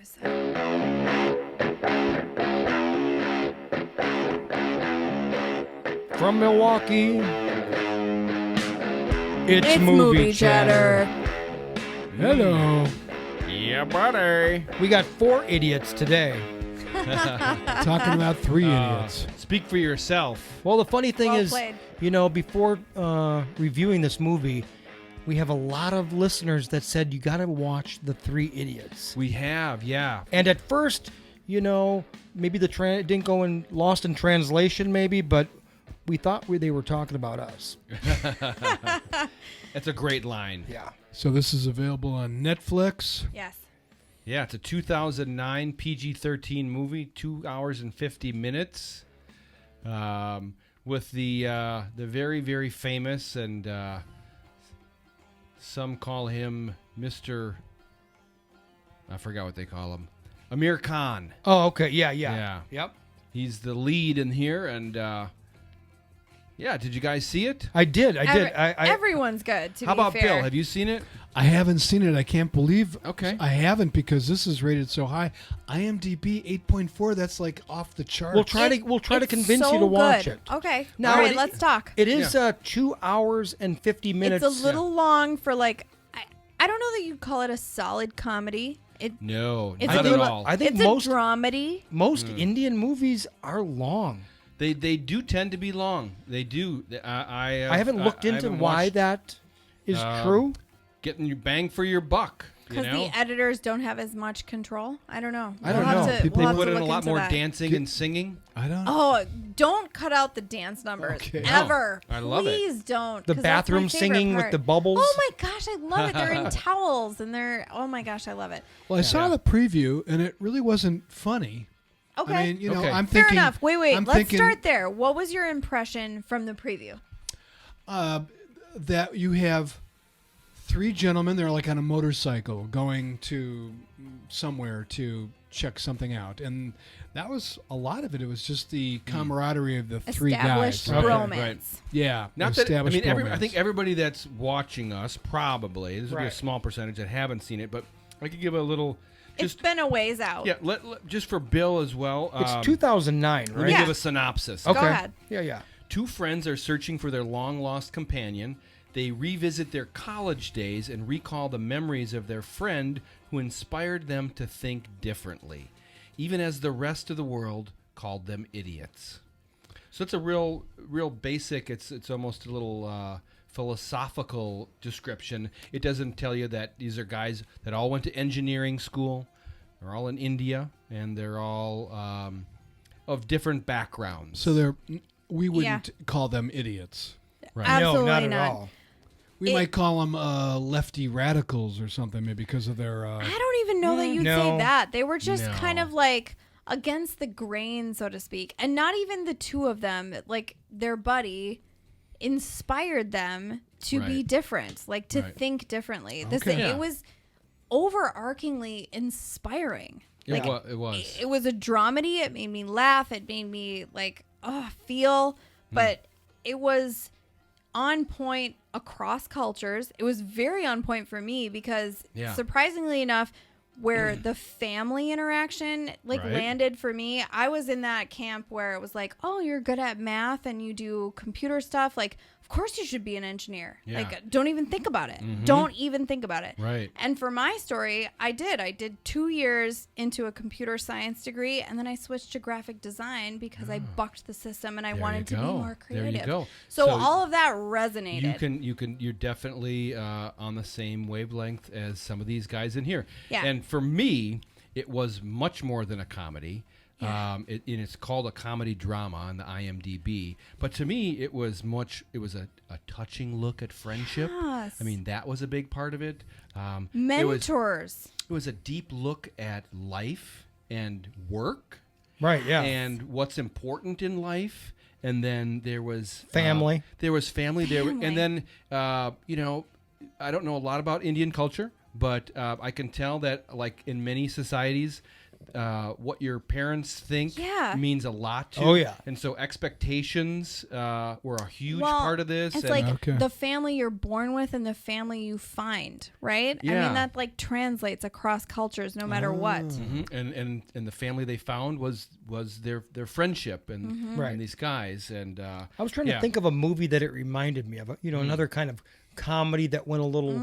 is that? From Milwaukee, it's Movie Chatter. Hello. Yeah, buddy. We got 4 idiots today. Talking about 3 idiots. Speak for yourself. Well, the funny thing Well is, played. before reviewing this movie, we have a lot of listeners that said you got to watch The 3 Idiots. We have, yeah. And at first, maybe the it didn't go in lost in translation, maybe, but we thought they were talking about us. That's a great line. Yeah. So this is available on Netflix. Yes. Yeah, it's a 2009 PG-13 movie, 2 hours and 50 minutes, with the very, very famous and some call him Mr. I forgot what they call him. Aamir Khan. Oh, okay. Yeah. Yeah. Yep. He's the lead in here, and yeah, did you guys see it? I did. Everyone's good, to How be about fair. Bill? Have you seen it? I haven't seen it. I can't believe Okay. I haven't because this is rated so high. IMDb 8.4. That's like off the charts. We'll try to It's convince so you to watch good. it. Okay. Now, All right, it- let's talk. It is 2 hours and 50 minutes. It's a little long for I don't know that you'd call it a solid comedy. No, It's not a at little- all. I think It's most a dramedy. Indian movies are long. They do tend to be long. They do. I haven't looked into haven't why watched, that is true. Getting your bang for your buck. You Because know? the editors don't have as much control. I don't know. I don't We'll have know. to- People- we'll They have put to in a look lot into more that. dancing and singing. I don't know. Oh, don't cut out the dance numbers. Okay. Ever. I love it. Please don't. The 'cause that's my bathroom favorite singing with part. the bubbles. Oh my gosh, I love it. They're in towels and oh my gosh, I love it. Well, I saw the preview and it really wasn't funny. Okay. I mean, Okay. I'm Fair thinking. enough. Wait. I'm Let's thinking, start there. What was your impression from the preview? that you have 3 gentlemen. They're like on a motorcycle going to somewhere to check something out, and that was a lot of it. It was just the camaraderie of the 3 Established guys. Okay, romance. right. Yeah, Not that I established mean, I romance. think everybody that's watching us probably this will be a Right. small percentage that haven't seen it, but I could give a little. It's Just been a ways out. yeah, just for Bill as well. It's 2009, Let right? me Yeah. give a synopsis. Okay. Go ahead. Yeah. 2 friends are searching for their long-lost companion. They revisit their college days and recall the memories of their friend who inspired them to think differently, even as the rest of the world called them idiots. So it's a real basic. It's almost a little philosophical description. It doesn't tell you that these are guys that all went to engineering school. They're all in India, and they're all of different backgrounds. so. We wouldn't call them idiots. Right. Absolutely No, not at not. all. We might call them lefty radicals or something, maybe because of their. I don't even know that you'd No. say that. They were just No. kind of like against the grain, so to speak. And not even the 2 of them, like their buddy inspired them to be Right. different, like to Right. think differently. Okay. Yeah. It was overarchingly inspiring. It Like, was. It was a dramedy. It made me laugh. It made me feel, but it was on point across cultures. It was very on point for me because Yeah. surprisingly enough, where the family interaction Right. landed for me, I was in that camp where it was like, oh, you're good at math and you do computer stuff. Like, of course you should be an engineer. Yeah. Like, don't even think about it. Don't even think about it. Right. And for my story, I did 2 years into a computer science degree, and then I switched to graphic design because I bucked the system and I There wanted you to be go. more There you creative. go. So So all of that resonated. You're definitely on the same wavelength as some of these guys in here. Yeah. And for me, it was much more than a comedy. Yeah. And it's called a comedy drama on the IMDb. But to me, it was a touching look at friendship. Yes. I mean, that was a big part of it. Mentors. It was a deep look at life and work. Right, yeah. And what's important in life. And then there was Family. There was family. There, Family. and then I don't know a lot about Indian culture, but I can tell that, like in many societies, what your parents think Yeah. means a lot to. Oh, yeah. And so expectations were a huge Well, part of this. It's and like Okay. the family you're born with and the family you find, right? I Yeah. mean, that like translates across cultures no matter what. Mhm. And the family they found was their friendship and, Mm-hmm. Right. and these guys. And I was trying yeah. to think of a movie that it reminded me of. Another kind of comedy that went a little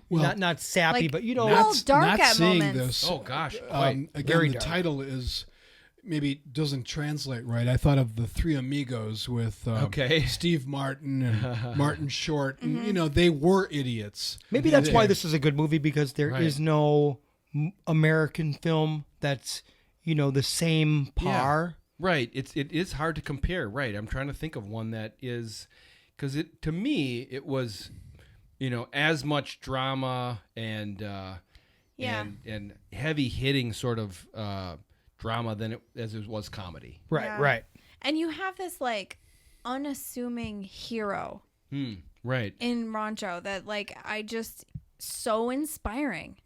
Well, not sappy, like- but a little dark not at seeing moments. this. Oh gosh, Again, Very the dark. title is maybe doesn't translate right. I thought of the Three Amigos with Okay. Steve Martin and Martin Short. Mm-hmm. And, they were idiots. maybe that's why Yeah. this is a good movie, because there is Right. no American film that's the same par. Right. It is hard to compare. Right. I'm trying to think of one that is, because to me it was, as much drama and Yeah. and heavy hitting sort of drama as it was comedy. Right, Yeah. right. And you have this like unassuming hero Right. in Rancho that like I just so inspiring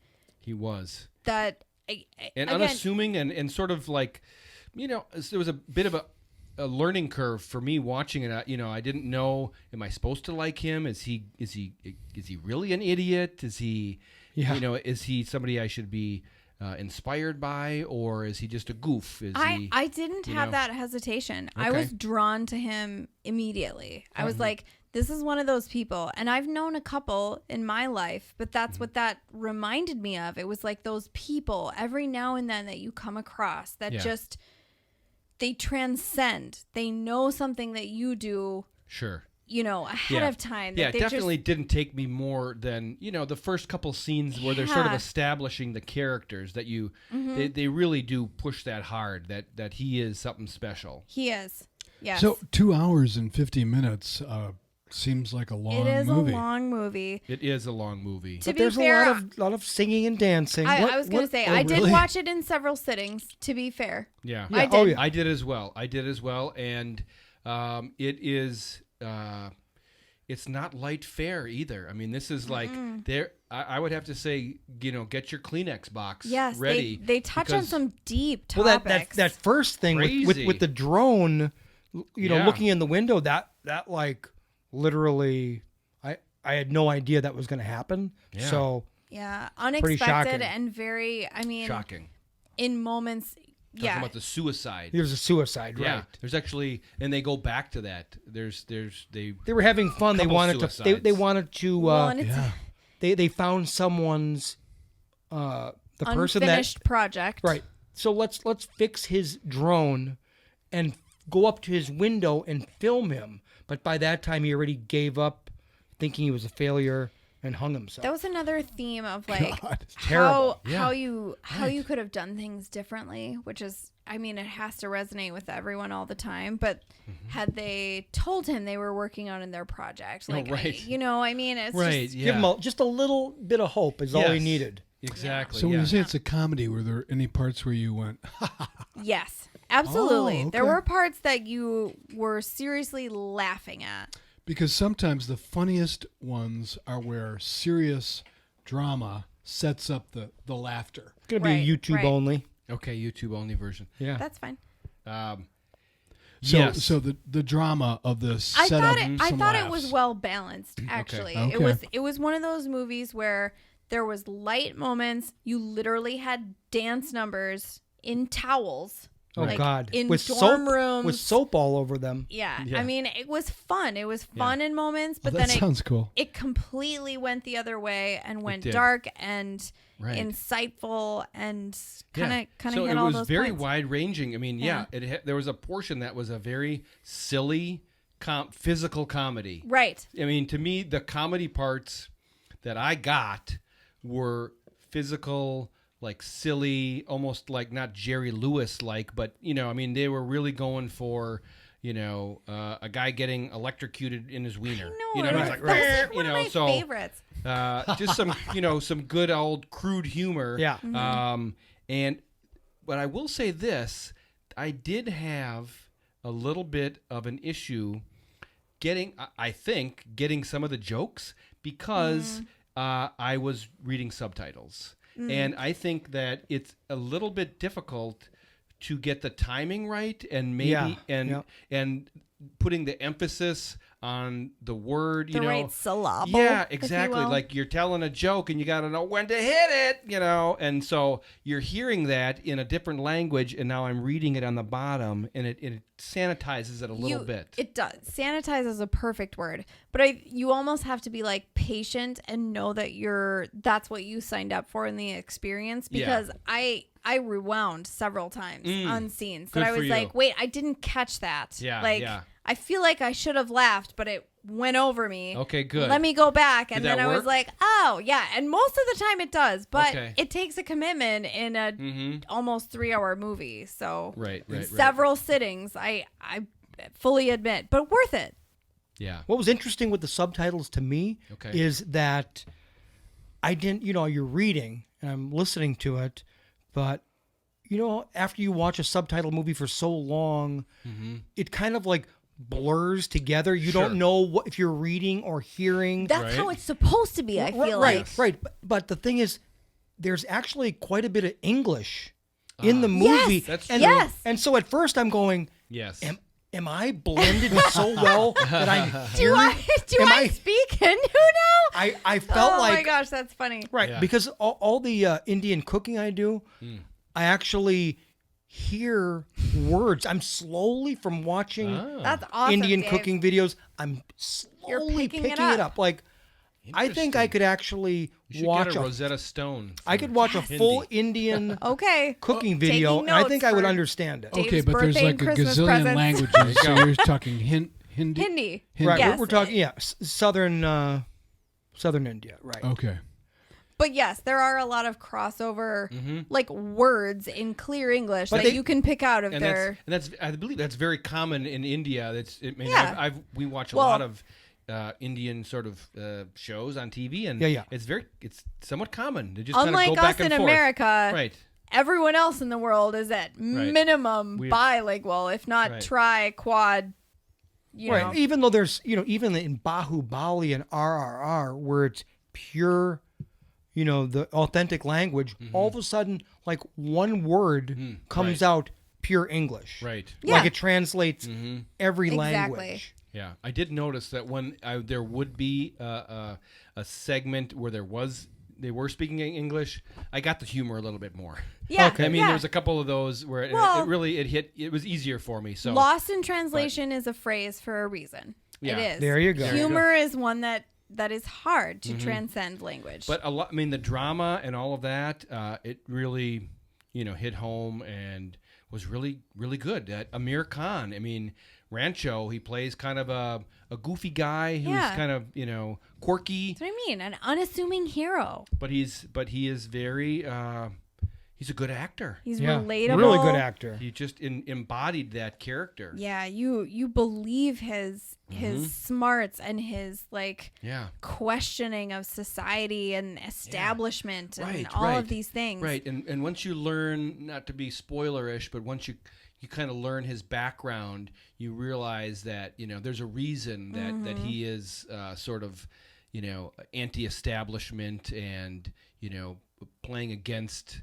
He was. that And again, unassuming and sort of like, there was a bit of a learning curve for me watching it. I didn't know, am I supposed to like him? Is he really an idiot? Is he, Yeah. is he somebody I should be inspired by, or is he just a goof? Is he? I didn't have know? that hesitation. I Okay. was drawn to him immediately. I was like, this is one of those people. And I've known a couple in my life, but that's what that reminded me of. It was like those people every now and then that you come across that Yeah. just, they transcend. They know something that you do, Sure. ahead Yeah. of time. Yeah, that it they definitely didn't take me more than the first couple scenes where they're sort of Yeah. establishing the characters that they really do push that hard that he is something special. He is. Yes. So 2 hours and 50 minutes seems like a long it is movie. a long movie. It is a long movie. To But be there's fair, a lot of singing and dancing. I was going to say, oh, I did really? watch it in several sittings, to be fair. Yeah. Yeah, I oh did. yeah. I did as well. And it is. It's not light fare either. I mean, this is like there. I would have to say, get your Kleenex box Yes, ready. they touch on because- some deep Well, topics. that first thing Crazy. with the drone, Yeah. looking in the window, that like literally, I had no idea that was going to happen. Yeah. So yeah, shocking. unexpected and very. I mean, Shocking. in moments. Talking Yeah, about the suicide. there's a suicide, Yeah. right? There's actually, and they go back to that. They They were having fun. They Couple wanted to. suicides. They wanted to. well, and it's Yeah. They found someone's the person that unfinished project. right. So let's fix his drone and go up to his window and film him. But by that time, he already gave up, thinking he was a failure, and hung himself. That was another theme of like God. terrible. how you could have done things differently, which is, I mean, it has to resonate with everyone all the time. But had they told him they were working on in their project, like right. I mean, it's right. just, Yeah. Give him just a little bit of hope is all he Yes. needed. Exactly. So when yeah. you say it's a comedy, were there any parts where you went, yes, absolutely. Oh, There okay. were parts that you were seriously laughing at. because sometimes the funniest ones are where serious drama sets up the laughter. It's gonna Right, be YouTube right. only. Okay, YouTube only version. Yeah. That's fine. So Yes. so the drama of this I set thought up it. I some thought it laughs. was well balanced. Actually, Okay. it was one of those movies where there was light moments. You literally had dance numbers in towels. Oh like, God! in with dorm soap, rooms. with soap all over them. Yeah. Yeah. I mean, it was fun. It was fun in moments, but Oh, then that sounds cool. it completely went the other way and went did. dark and Right. insightful and kind of So hit it all was those very points. wide ranging. I mean, there was a portion that was a very silly, physical comedy. Right. I mean, to me, the comedy parts that I got were physical, like silly, almost like not Jerry Lewis like, but I mean, they were really going for. A guy getting electrocuted in his wiener. No, It's right, like, right. That's one of my so favorites. just some, some good old crude humor. Yeah. But I will say this: I did have a little bit of an issue getting some of the jokes because I was reading subtitles. And I think that it's a little bit difficult to get the timing right, and maybe and putting the emphasis on the word, The right syllable. Yeah, if you exactly. will. Like you're telling a joke and you got to know when to hit it, and so you're hearing that in a different language, and now I'm reading it on the bottom, and it sanitizes it a little bit. It does. Sanitize is a perfect word, but you almost have to be like patient and know that that's what you signed up for in the experience, because I rewound several times on scenes Good that I for was you. like, wait, I didn't catch that. Yeah, like yeah. I feel like I should have laughed, but it went over me. Okay, good. Let me go back. And Did then that I was work? like, oh, yeah. And most of the time it does, but Okay. it takes a commitment in a almost 3-hour movie. So Right. several sittings, I fully admit, but worth it. Yeah. What was interesting with the subtitles to me is that I didn't, you're reading and I'm listening to it, but after you watch a subtitle movie for so long, it kind of like blurs together. You don't know if you're reading or hearing. That's how it's supposed to be, I feel like. Right. But the thing is, there's actually quite a bit of English in the movie. Yes. That's and, true. Yes. And so at first I'm going, Yes. am I blended so well that I'm Do I speak Hindu now? I felt oh like my gosh, that's funny. right Yeah. because all the Indian cooking I do, I actually hear words. I'm slowly from watching That's awesome. Indian Dave. cooking videos. I'm You're slowly picking picking it it up. up. Like I think I could actually You should watch get a Rosetta Stone. I could watch a Hindi. full Indian Okay. cooking video, taking and I think notes I would for- understand it. Dave's Okay, but there's birthday like and a Christmas gazillion presents. languages. So you're talking Hindi? Hindi. Right, Yes. we're talking southern India, right? Okay. But yes, there are a lot of crossover like words in clear English But that they- you can pick out of And their that's I believe that's very common in India. Yeah. We watch a Well- lot of Indian sort of shows on TV, and Yeah. it's somewhat common. They just kind of unlike go us back in and forth. America. Right. Everyone else in the world is at minimum bilingual, if not Right. tri, quad, you know. Right. Even though there's, even in Bahubali and RRR, where it's pure, the authentic language, all of a sudden, like one word comes out pure English. Right. Yeah. Like it translates every Exactly. language. Yeah, I did notice that when there would be a segment where they were speaking English, I got the humor a little bit more. Yeah. Okay. I mean, yeah. there's a couple of those where Well- it was easier for me. So Lost in translation is a phrase for a reason. Yeah. It is. There you go. Humor is one that is hard to transcend language. But the drama and all of that, it really, hit home and was really, really good. Aamir Khan, Rancho, he plays kind of a goofy guy who's Yeah. kind of, quirky, That's what I mean. An unassuming hero. but he is very, he's a good actor. He's Yeah. relatable. Really good actor. He just embodied that character. Yeah, you believe his smarts and his Yeah. questioning of society and establishment and Right, all right. of these things. Right, and once you learn, not to be spoilerish, but once you kind of learn his background, you realize that there's a reason that he is sort of anti-establishment and playing against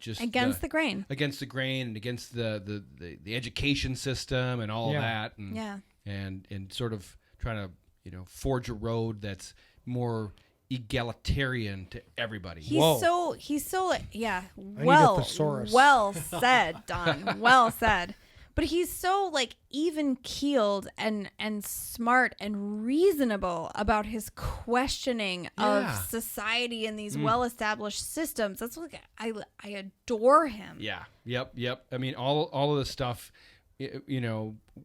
just Against the grain. against the grain and against the education system and all Yeah. of that, and Yeah. and sort of trying to forge a road that's more egalitarian to everybody. Whoa. He's so yeah, need a well thesaurus. said, Don. Well said. But he's so even keeled and smart and reasonable about his questioning Yeah. of society and these well established systems. That's what I adore him. Yeah. Yep. All of the stuff,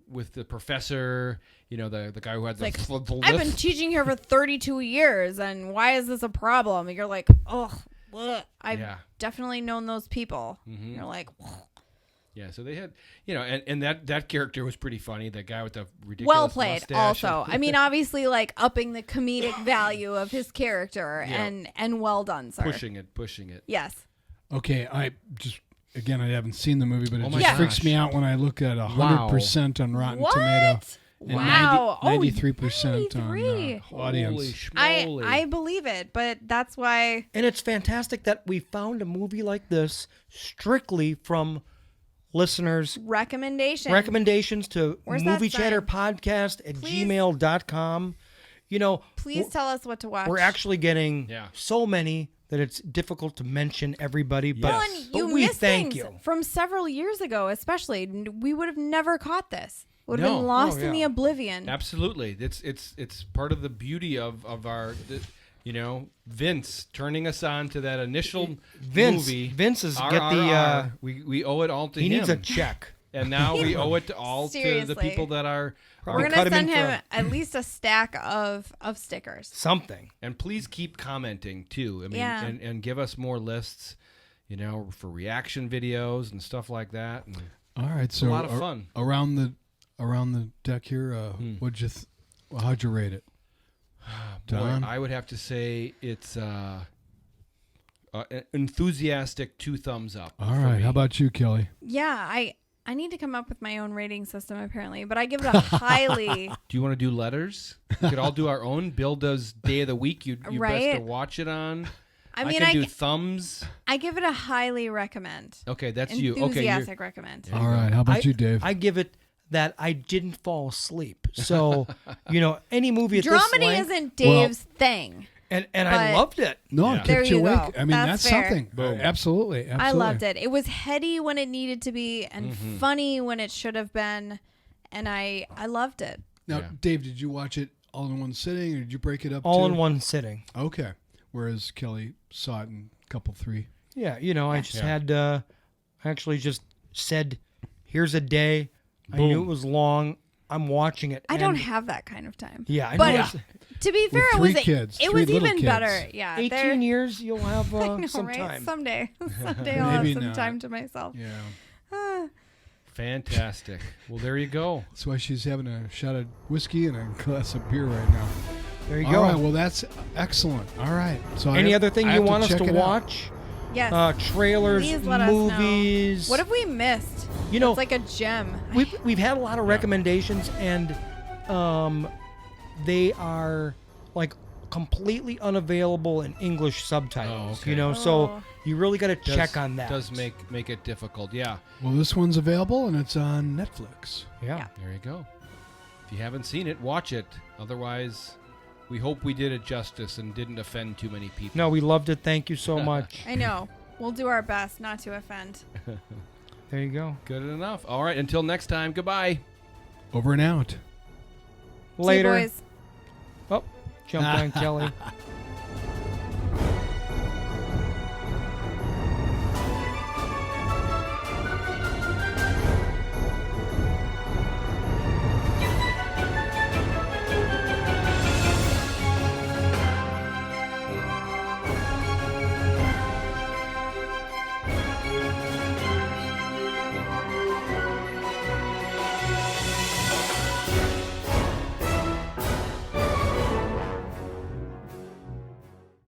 with the professor, the guy who had the I've been lift. teaching here for 32 years, and why is this a problem? And you're like, oh, I've Yeah. definitely known those people. You're like, Yeah. So they had, and that character was pretty funny. The guy with the ridiculous well played. mustache. Also, obviously, upping the comedic value of his character, Yeah. and well done, sir. pushing it. Yes. Okay, I haven't seen the movie, but it Oh my just freaks gosh. me out when I look at 100% on Rotten What? Tomato. And Wow. 93% on 93. audience. Holy schmoly. I believe it, but that's why. And it's fantastic that we found a movie like this strictly from listeners' recommendations to Where's that moviechatterpodcast at gmail.com. You know, Please tell us what to watch. we're actually getting Yeah. so many that it's difficult to mention everybody. But, Well, and but you we missed thank things you. from several years ago, especially. We would have never caught this. Would have No. been lost Oh, in the yeah. oblivion. Absolutely. It's part of the beauty of our, Vince turning us on to that initial movie. Vince is get the we owe it all to he him. needs a check. And now we owe it all to the Seriously. people that are. Probably We're cut gonna him send in him for at least a stack of stickers. something. And please keep commenting too. I mean, Yeah. and give us more lists, for reaction videos and stuff like that. And All right, so a lot of fun. around the deck here. What'd you? How'd you rate it? Don? Boy, I would have to say it's enthusiastic 2 thumbs up. All for right. me. How about you, Kelly? Yeah, I need to come up with my own rating system apparently, but I give it a highly. Do you want to do letters? We could all do our own. Bill does day of the week. You best to Right. watch it on. I mean, can do thumbs. I give it a highly recommend. Okay, that's you. Okay, Enthusiastic recommend. There you All go. right. How about you, Dave? I give it that I didn't fall asleep. So, any movie at this Dramedy length, isn't Dave's thing. and I but- loved it. no, Yeah. it There kept you you awake. go. I mean, that's That's fair. something. Boom. Absolutely. I loved it. It was heady when it needed to be and funny when it should have been, and I loved it. Now, Yeah. Dave, did you watch it all in one sitting, or did you break it up? All too? in one sitting. Okay. Whereas Kelly saw it in couple 3. Yeah, I just Yeah. had actually just said, "Here's a day." I Boom. knew it was long. I'm watching it. I don't and- have that kind of time. Yeah, I But know. It's to be fair, it 3 was kids, it 3 was little even kids. better. Yeah, 18 years, you'll have I know, some right? time. Someday I'll have Maybe some not. time to myself. Yeah. Ah. Fantastic. Well, there you go. That's why she's having a shot of whiskey and a glass of beer right now. There you All go. right. Well, that's excellent. All right. So Any I- other thing I you have want us check to it out. watch? Yes. Trailers, Please let us know. movies. What have we missed? You know, it's like a gem. we've had a lot of recommendations, and they are like completely unavailable in English subtitles. Oh, okay. So Oh. you really got to Does- check on that. Does make it difficult. Yeah. Well, this one's available and it's on Netflix. yeah. There you go. If you haven't seen it, watch it. Otherwise, we hope we did it justice and didn't offend too many people. No, we loved it. Thank you so much. I know. We'll do our best not to offend. There you go. Good enough. All right. Until next time. Goodbye. Over and out. Later. See you, boys. Oh, jumped on Kelly.